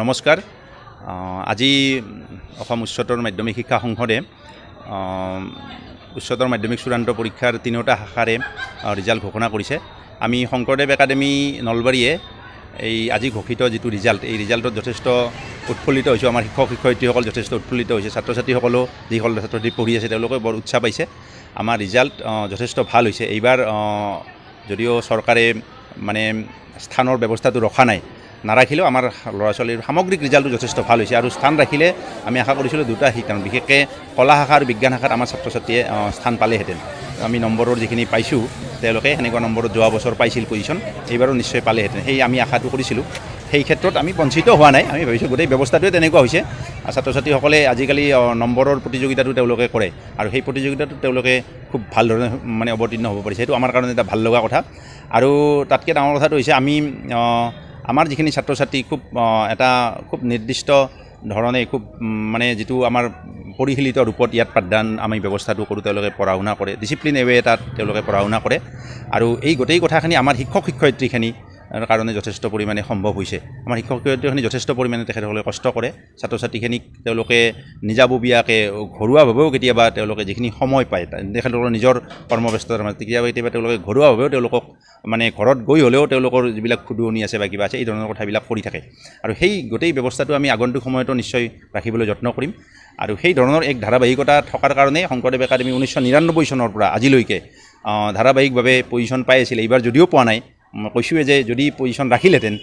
নমস্কাৰ। আজি অসম উচ্চতৰ মাধ্যমিক শিক্ষা সংসদে উচ্চতৰ মাধ্যমিক চূড়ান্ত পৰীক্ষাৰ ৩টা শাখাৰে ৰিজাল্ট ঘোষণা কৰিছে। আমি শংকৰদেৱ একাডেমী নলবাৰীয়ে এই আজি ঘোষিত যিটো ৰিজাল্ট, এই ৰিজাল্টত যথেষ্ট উৎফুল্লিত হৈছোঁ। আমাৰ শিক্ষক শিক্ষয়িত্ৰীসকল যথেষ্ট উৎফুল্লিত হৈছে। ছাত্ৰ ছাত্ৰীসকলেও যিসকল ছাত্ৰ ছাত্ৰী পঢ়ি আছে তেওঁলোকে বৰ উৎসাহ পাইছে। আমাৰ ৰিজাল্ট যথেষ্ট ভাল হৈছে। এইবাৰ যদিও চৰকাৰে স্থানৰ ব্যৱস্থাটো ৰখা নাই, নাৰাখিলেও আমাৰ ল'ৰা ছোৱালীৰ সামগ্ৰিক ৰিজাল্টটো যথেষ্ট ভাল হৈছে। আৰু স্থান ৰাখিলে আমি আশা কৰিছিলোঁ দুটা শিক্ষা, বিশেষকৈ কলা শাখা আৰু বিজ্ঞান শাখাত আমাৰ ছাত্ৰ ছাত্ৰীয়ে স্থান পালেহেঁতেন। আমি নম্বৰৰ যিখিনি পাইছোঁ তেওঁলোকে সেনেকুৱা নম্বৰত যোৱা বছৰ পাইছিল পজিশ্যন, এইবাৰো নিশ্চয় পালেহেঁতেন, সেই আমি আশাটো কৰিছিলোঁ। সেই ক্ষেত্ৰত আমি বঞ্চিত হোৱা নাই। আমি ভাবিছোঁ গোটেই ব্যৱস্থাটোৱে তেনেকুৱা হৈছে। ছাত্ৰ ছাত্ৰীসকলে আজিকালি নম্বৰৰ প্ৰতিযোগিতাটো তেওঁলোকে কৰে আৰু সেই প্ৰতিযোগিতাটোত তেওঁলোকে খুব ভাল ধৰণে অৱতীৰ্ণ হ'ব পাৰিছে। সেইটো আমাৰ কাৰণে এটা ভাল লগা কথা। আৰু তাতকৈ ডাঙৰ কথাটো হৈছে আমি আমাৰ যিখিনি ছাত্ৰ ছাত্ৰী খুব নিৰ্দিষ্ট ধৰণে যিটো আমাৰ পৰিশীলিত ৰূপত ইয়াত পাঠদান আমি ব্যৱস্থাটো কৰোঁ। তেওঁলোকে পঢ়া শুনা কৰে, ডিচিপ্লিন ৱে এটাত তেওঁলোকে পঢ়া শুনা কৰে। আৰু এই গোটেই কথাখিনি আমাৰ শিক্ষক শিক্ষয়িত্ৰীখিনি কাৰণে যথেষ্ট পৰিমাণে সম্ভৱ হৈছে। আমাৰ শিক্ষক শিক্ষয়িত্ৰীখিনি যথেষ্ট পৰিমাণে তেখেতসকলে কষ্ট কৰে। ছাত্ৰ ছাত্ৰীখিনিক তেওঁলোকে নিজাববীয়াকৈ ঘৰুৱাভাৱেও কেতিয়াবা তেওঁলোকে যিখিনি সময় পায় তেখেতসকলৰ নিজৰ কৰ্মব্যস্ততাৰ মাজত কেতিয়াবা তেওঁলোকে ঘৰুৱাভাৱেও তেওঁলোকক ঘৰত গৈ হ'লেও তেওঁলোকৰ যিবিলাক খুদুৱনি আছে বা কিবা আছে এই ধৰণৰ কথাবিলাক কৰি থাকে। আৰু সেই গোটেই ব্যৱস্থাটো আমি আগন্তুক সময়তো নিশ্চয় ৰাখিবলৈ যত্ন কৰিম। আৰু সেই ধৰণৰ এক ধাৰাবাহিকতা থকাৰ কাৰণে শংকৰদেৱ একাডেমী 1999 চনৰ পৰা আজিলৈকে ধাৰাবাহিকভাৱে পজিশ্যন পাই আছিলে। এইবাৰ যদিও পোৱা নাই, মই কৈছোঁৱে যে যদি পজিশ্যন ৰাখিলেহেঁতেন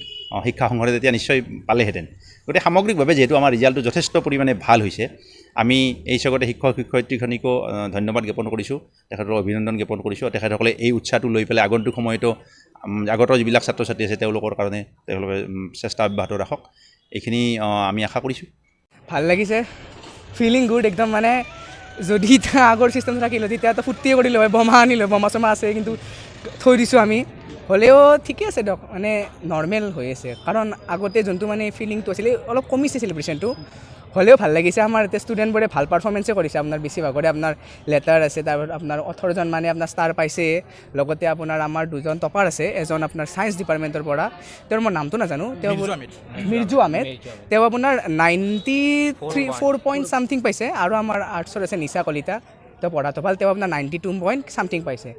শিক্ষা সংসদে তেতিয়া নিশ্চয় পালেহেঁতেন। গতিকে সামগ্ৰিকভাৱে যিহেতু আমাৰ ৰিজাল্টটো যথেষ্ট পৰিমাণে ভাল হৈছে, আমি এই চগতে শিক্ষক শিক্ষয়িত্ৰীখিনিকো ধন্যবাদ জ্ঞাপন কৰিছোঁ, তেখেতসকলক অভিনন্দন জ্ঞাপন কৰিছোঁ। তেখেতসকলে এই উৎসাহটো লৈ পেলাই আগন্তুক সময়তো আগত যিবিলাক ছাত্ৰ ছাত্ৰী আছে তেওঁলোকৰ কাৰণে তেওঁলোকে চেষ্টা অব্যাহত ৰাখক, এইখিনি আমি আশা কৰিছোঁ। ভাল লাগিছে, ফিলিং গুড একদম। যদি আগৰ চিষ্টেমটো থাকিলে তেতিয়াতো ফূৰ্তিয়ে কৰিলোঁ হয়, বোমা আনিলোঁ, বোমা চমা আছে কিন্তু থৈ দিছোঁ আমি। হ'লেও ঠিকে আছে দিয়ক, নৰ্মেল হৈ আছে। কাৰণ আগতে যোনটো ফিলিংটো আছিলে অলপ কমিছে চেলিব্ৰেশ্যনটো, হ'লেও ভাল লাগিছে। আমাৰ এতিয়া ষ্টুডেণ্টবোৰে ভাল পাৰফৰ্মেঞ্চে কৰিছে। আপোনাৰ বেছিভাগৰে আপোনাৰ লেটাৰ আছে, তাৰপিছত আপোনাৰ 18জন আপোনাৰ ষ্টাৰ পাইছে। লগতে আপোনাৰ আমাৰ 2জন টপাৰ আছে, এজন আপোনাৰ ছায়েন্স ডিপাৰ্টমেণ্টৰ পৰা, তেওঁৰ মই নামটো নাজানো, তেওঁ মিৰ্জু আহমেদ, তেওঁ আপোনাৰ 93.4 পইণ্ট ছামথিং পাইছে। আৰু আমাৰ আৰ্টছৰ আছে নিশা কলিতা, তেওঁ পঢ়াটো ভাল, তেওঁ আপোনাৰ 92 পইণ্ট ছামথিং পাইছে।